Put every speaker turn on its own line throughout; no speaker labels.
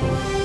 What's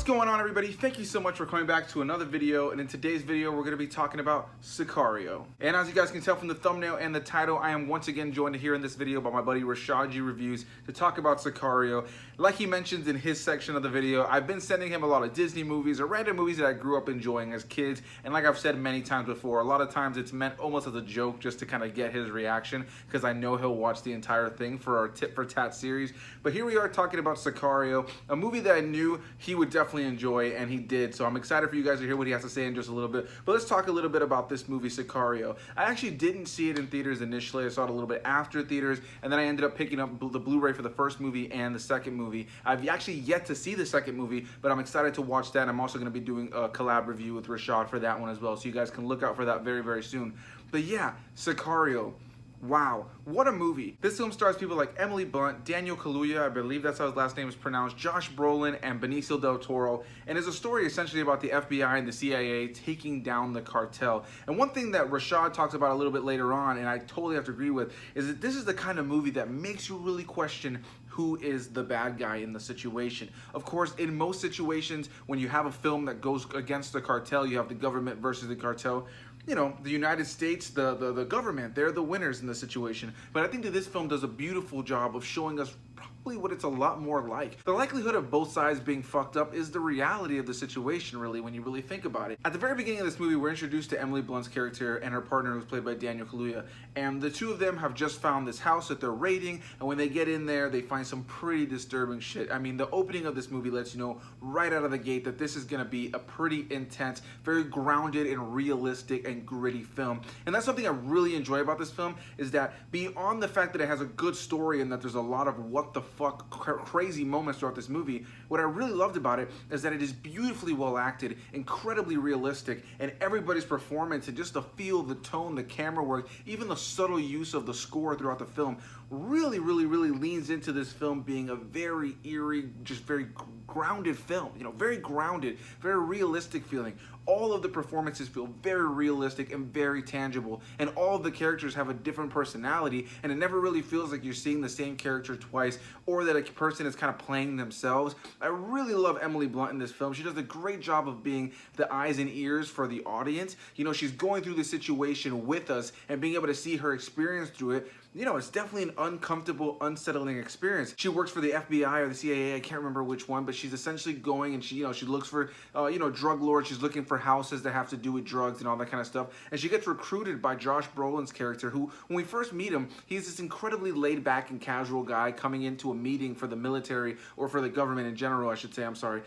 going on, everybody? Thank you so much for coming back to another video, and in today's video we're going to be talking about Sicario. And as you guys can tell from the thumbnail and the title, I am once again joined here in this video by my buddy Rashad Reviews to talk about Sicario. Like he mentions in his section of the video, I've been sending him a lot of Disney movies or random movies that I grew up enjoying as kids, and like I've said many times before, a lot of times it's meant almost as a joke just to kind of get his reaction, because I know he'll watch the entire thing for our Tit for Tat series. But here we are talking about Sicario, a movie that I knew he would definitely enjoy, and he did. So I'm excited for you guys to hear what he has to say in just a little bit. But let's talk a little bit about this movie, Sicario. I actually didn't see it in theaters initially. I saw it a little bit after theaters, and then I ended up picking up the Blu-ray for the first movie and the second movie. I've actually yet to see the second movie, but I'm excited to watch that. I'm also going to be doing a collab review with Rashad for that one as well, so you guys can look out for that very, very soon. But yeah, Sicario. Wow, what a movie. This film stars people like Emily Blunt, Daniel Kaluuya, I believe that's how his last name is pronounced, Josh Brolin, and Benicio Del Toro, and is a story essentially about the FBI and the CIA taking down the cartel. And one thing that Rashad talks about a little bit later on, and I totally have to agree with, is that this is the kind of movie that makes you really question who is the bad guy in the situation. Of course, in most situations, when you have a film that goes against the cartel, you have the government versus the cartel. You know, the United States, the government, they're the winners in the situation. But I think that this film does a beautiful job of showing us probably what it's a lot more like. The likelihood of both sides being fucked up is the reality of the situation, really, when you really think about it. At the very beginning of this movie, we're introduced to Emily Blunt's character and her partner, who's played by Daniel Kaluuya. And the two of them have just found this house that they're raiding, and when they get in there, they find some pretty disturbing shit. I mean, the opening of this movie lets you know right out of the gate that this is gonna be a pretty intense, very grounded and realistic and gritty film. And that's something I really enjoy about this film, is that beyond the fact that it has a good story and that there's a lot of what the fuck crazy moments throughout this movie, what I really loved about it is that it is beautifully well acted, incredibly realistic, and everybody's performance and just the feel, the tone, the camera work, even the subtle use of the score throughout the film really leans into this film being a very eerie, just very grounded film, you know, very grounded, very realistic feeling. All of the performances feel very realistic and very tangible, and all of the characters have a different personality, and it never really feels like you're seeing the same character twice, or that a person is kind of playing themselves. I really love Emily Blunt in this film. She does a great job of being the eyes and ears for the audience. You know, she's going through the situation with us, and being able to see her experience through it, you know, it's definitely an uncomfortable, unsettling experience. She works for the FBI or the CIA, I can't remember which one, but she's essentially going and she looks for, drug lords. She's looking for houses that have to do with drugs and all that kind of stuff. And she gets recruited by Josh Brolin's character, who, when we first meet him, he's this incredibly laid back and casual guy coming into a meeting for the military, or for the government in general, I should say, I'm sorry,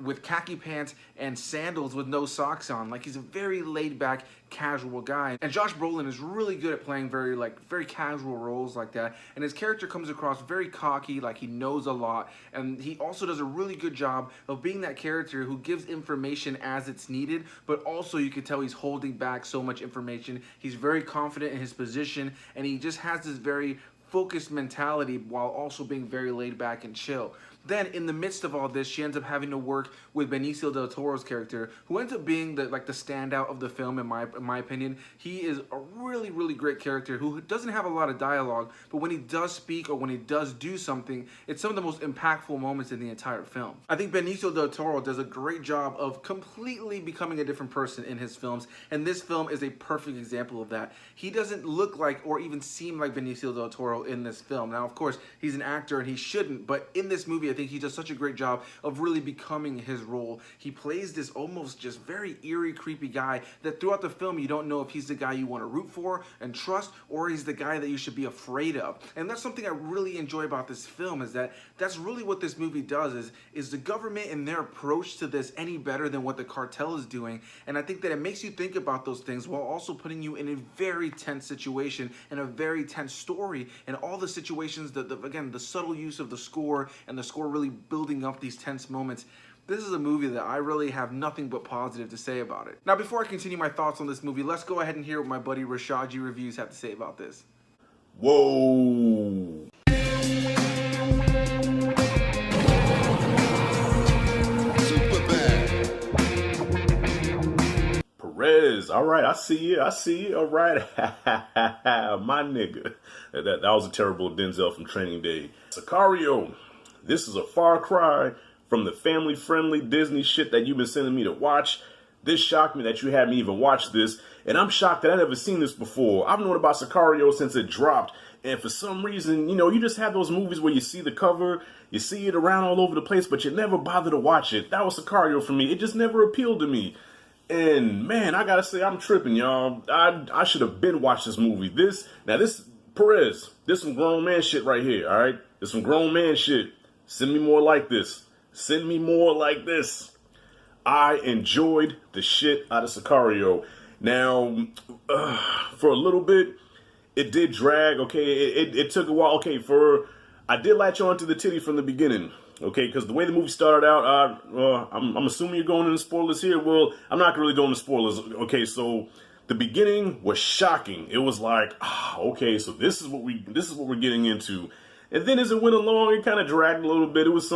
with khaki pants and sandals with no socks on. Like, he's a very laid back, casual guy. And Josh Brolin is really good at playing very casual roles like that, and his character comes across very cocky, like he knows a lot, and he also does a really good job of being that character who gives information as it's needed, but also you can tell he's holding back so much information. He's very confident in his position, and he just has this very focused mentality while also being very laid back and chill. Then, in the midst of all this, she ends up having to work with Benicio Del Toro's character, who ends up being the standout of the film, in my opinion. He is a really great character who doesn't have a lot of dialogue, but when he does speak or when he does do something, it's some of the most impactful moments in the entire film. I think Benicio Del Toro does a great job of completely becoming a different person in his films, and this film is a perfect example of that. He doesn't look like or even seem like Benicio Del Toro in this film. Now, of course, he's an actor and he shouldn't, but in this movie, I think he does such a great job of really becoming his role. He plays this almost just very eerie, creepy guy that throughout the film you don't know if he's the guy you want to root for and trust, or he's the guy that you should be afraid of. And that's something I really enjoy about this film, is that that's really what this movie does, is the government and their approach to this any better than what the cartel is doing. And I think that it makes you think about those things while also putting you in a very tense situation and a very tense story, and all the situations that, again, the subtle use of the score, and the score really building up these tense moments. This is a movie that I really have nothing but positive to say about it. Now, before I continue my thoughts on this movie, let's go ahead and hear what my buddy Rashad Reviews have to say about this.
Whoa! is. All right, I see you. I see you. All right. My nigga. That was a terrible Denzel from Training Day. Sicario. This is a far cry from the family-friendly Disney shit that you've been sending me to watch. This shocked me that you had me even watch this. And I'm shocked that I've never seen this before. I've known about Sicario since it dropped. And for some reason, you know, you just have those movies where you see the cover, you see it around all over the place, but you never bother to watch it. That was Sicario for me. It just never appealed to me. And man, I gotta say, I'm tripping, y'all. I should have been watched this movie. This Perez, this some grown man shit right here, all right? This some grown man shit. Send me more like this. Send me more like this. I enjoyed the shit out of Sicario. Now, for a little bit, it did drag, okay? It took a while, okay, I did latch on to the titty from the beginning, okay? Because the way the movie started out, I'm assuming you're going into spoilers here. Well, I'm not really going into spoilers, okay? So the beginning was shocking. It was like, okay, so this is what we're getting into. And then as it went along, it kind of dragged a little bit. It was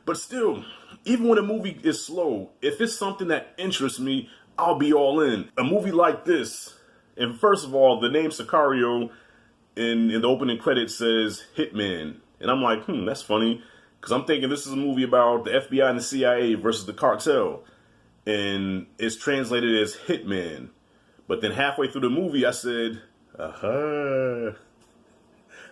but still, even when a movie is slow, if it's something that interests me, I'll be all in. A movie like this, and first of all, the name Sicario in the opening credits says Hitman. And I'm like, that's funny. Because I'm thinking this is a movie about the FBI and the CIA versus the cartel. And it's translated as Hitman. But then halfway through the movie, I said, aha.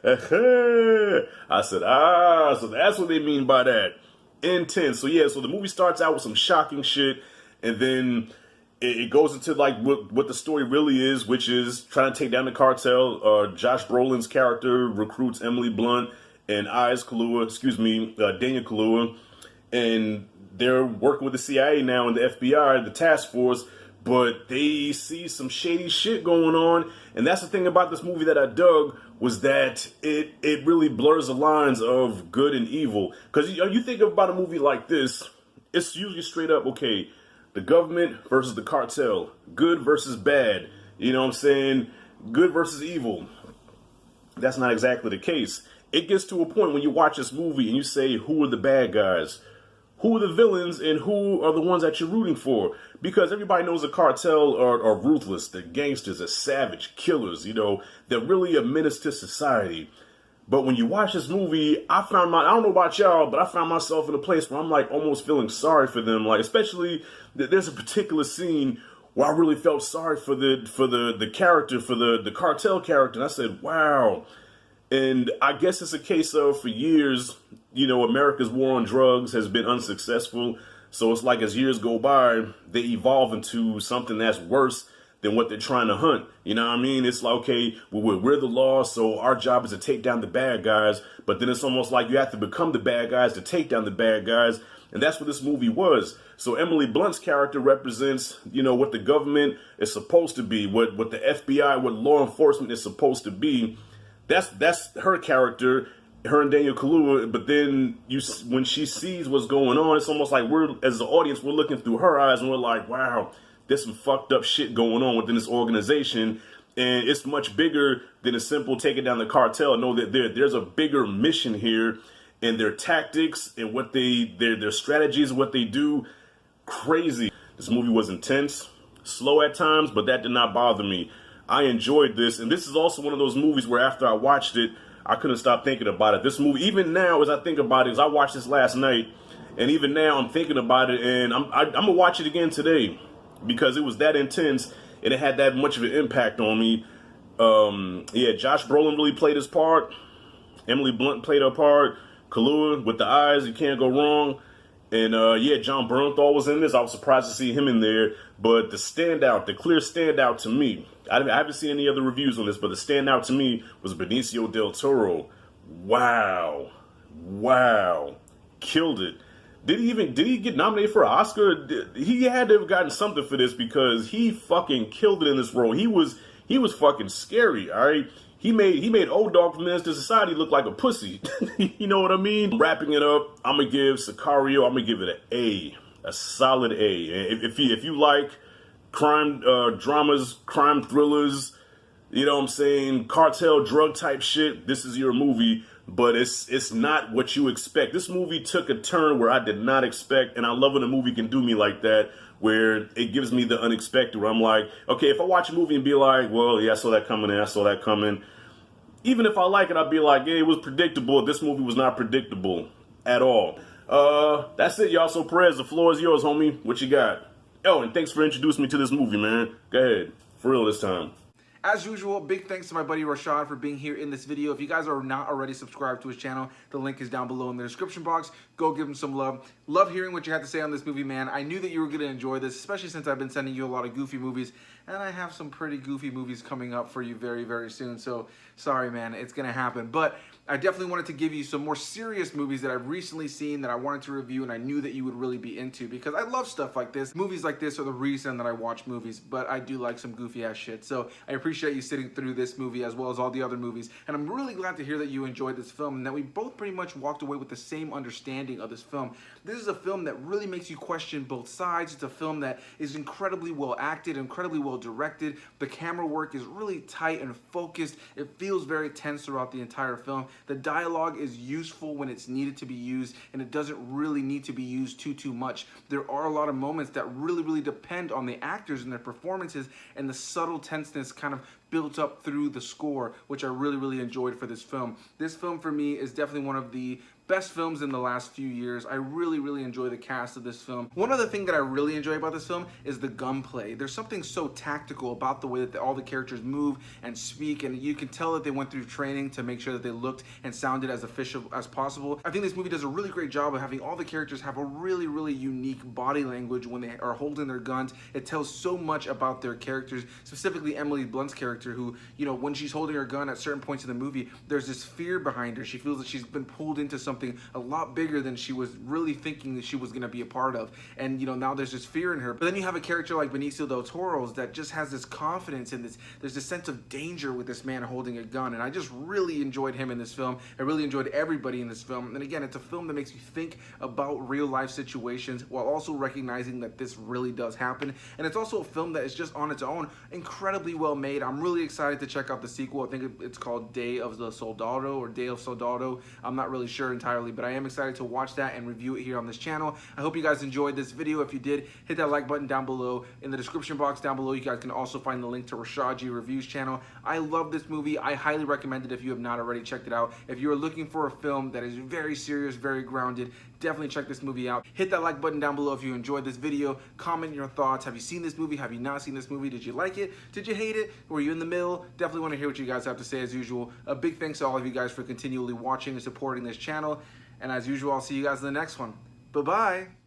I said, so that's what they mean by that. Intense. So yeah, so the movie starts out with some shocking shit, and then it goes into like what the story really is, which is trying to take down the cartel. Josh Brolin's character recruits Emily Blunt and Daniel Kaluuya, and they're working with the CIA now and the FBI, the task force. But they see some shady shit going on. And that's the thing about this movie that I dug, was that it really blurs the lines of good and evil. Because you think about a movie like this, it's usually straight up, okay, the government versus the cartel, good versus bad. You know what I'm saying? Good versus evil. That's not exactly the case. It gets to a point when you watch this movie and you say, who are the bad guys? Who are the villains and who are the ones that you're rooting for? Because everybody knows the cartel are ruthless. They're gangsters, they're savage killers, you know. They're really a menace to society. But when you watch this movie, I don't know about y'all, but I found myself in a place where I'm like almost feeling sorry for them. Like, especially, there's a particular scene where I really felt sorry for the character, for the cartel character. And I said, wow. And I guess it's a case of, for years, you know, America's war on drugs has been unsuccessful. So it's like as years go by, they evolve into something that's worse than what they're trying to hunt. You know what I mean? It's like, okay, we're the law, so our job is to take down the bad guys. But then it's almost like you have to become the bad guys to take down the bad guys. And that's what this movie was. So Emily Blunt's character represents, you know, what the government is supposed to be, what the FBI, what law enforcement is supposed to be. That's her character, her and Daniel Kaluuya. But then when she sees what's going on, it's almost like as the audience, we're looking through her eyes and we're like, wow, there's some fucked up shit going on within this organization. And it's much bigger than a simple taking down the cartel. Know that there's a bigger mission here, and their tactics and what their strategies, what they do, crazy. This movie was intense, slow at times, but that did not bother me. I enjoyed this, and this is also one of those movies where after I watched it, I couldn't stop thinking about it. This movie, even now as I think about it, as I watched this last night, and even now I'm thinking about it, and I'm gonna watch it again today because it was that intense and it had that much of an impact on me. Yeah, Josh Brolin really played his part. Emily Blunt played her part. Kaluuya with the eyes, you can't go wrong. And yeah, John Bernthal was in this. I was surprised to see him in there. But the clear standout to me, I haven't seen any other reviews on this, but the standout to me was Benicio Del Toro. Wow. Killed it. Did he get nominated for an Oscar? He had to have gotten something for this because he fucking killed it in this role. He was fucking scary, all right? He made old dog from Menace to Society look like a pussy. You know what I mean? Wrapping it up, I'm gonna give Sicario, I'm gonna give it an A, a solid A. And if you like crime dramas, crime thrillers, you know what I'm saying, cartel drug type shit, this is your movie. but it's not what you expect. This movie took a turn where I did not expect, and I love when a movie can do me like that, where it gives me the unexpected, where I'm like, okay, if I watch a movie and be like, well, yeah, I saw that coming, and I saw that coming, even if I like it, I'll be like, yeah, it was predictable. This movie was not predictable at all. That's it, y'all. So Perez, the floor is yours, homie. What you got? Oh, and thanks for introducing me to this movie, man. Go ahead. For real this time.
As usual, big thanks to my buddy Rashad for being here in this video. If you guys are not already subscribed to his channel, the link is down below in the description box. Go give him some love. Love hearing what you had to say on this movie, man. I knew that you were going to enjoy this, especially since I've been sending you a lot of goofy movies, and I have some pretty goofy movies coming up for you very, very soon. So, sorry, man, it's going to happen. But I definitely wanted to give you some more serious movies that I've recently seen that I wanted to review, and I knew that you would really be into, because I love stuff like this. Movies like this are the reason that I watch movies, but I do like some goofy ass shit. So I appreciate you sitting through this movie as well as all the other movies, and I'm really glad to hear that you enjoyed this film and that we both pretty much walked away with the same understanding of this film. This is a film that really makes you question both sides. It's a film that is incredibly well acted, incredibly well directed. The camera work is really tight and focused. It feels very tense throughout the entire film. The dialogue is useful when it's needed to be used, and it doesn't really need to be used too much. There are a lot of moments that really depend on the actors and their performances, and the subtle tenseness kind of built up through the score, which I really enjoyed for this film. This film for me is definitely one of the best films in the last few years. I really enjoy the cast of this film. One other thing that I really enjoy about this film is the gunplay. There's something so tactical about the way that all the characters move and speak, and you can tell that they went through training to make sure that they looked and sounded as official as possible. I think this movie does a really great job of having all the characters have a really unique body language when they are holding their guns. It tells so much about their characters, specifically Emily Blunt's character, who, you know, when she's holding her gun at certain points in the movie, there's this fear behind her. She feels that she's been pulled into something a lot bigger than she was really thinking that she was going to be a part of, and you know, now there's this fear in her. But then you have a character like Benicio Del Toro that just has this confidence and there's this sense of danger with this man holding a gun, and I just really enjoyed him in this film. I really enjoyed everybody in this film, and again, it's a film that makes you think about real life situations while also recognizing that this really does happen. And it's also a film that is just on its own incredibly well made. I'm really excited to check out the sequel. I think it's called Day of the Soldado or Day of Soldado. I'm not really sure entirely, but I am excited to watch that and review it here on this channel. I hope you guys enjoyed this video. If you did, hit that like button down below. In the description box down below, you guys can also find the link to Rashad G Reviews channel. I love this movie. I highly recommend it if you have not already checked it out. If you are looking for a film that is very serious, very grounded, definitely check this movie out. Hit that like button down below if you enjoyed this video. Comment your thoughts. Have you seen this movie? Have you not seen this movie? Did you like it? Did you hate it? Were you in the middle? Definitely want to hear what you guys have to say as usual. A big thanks to all of you guys for continually watching and supporting this channel. And as usual, I'll see you guys in the next one. Bye-bye.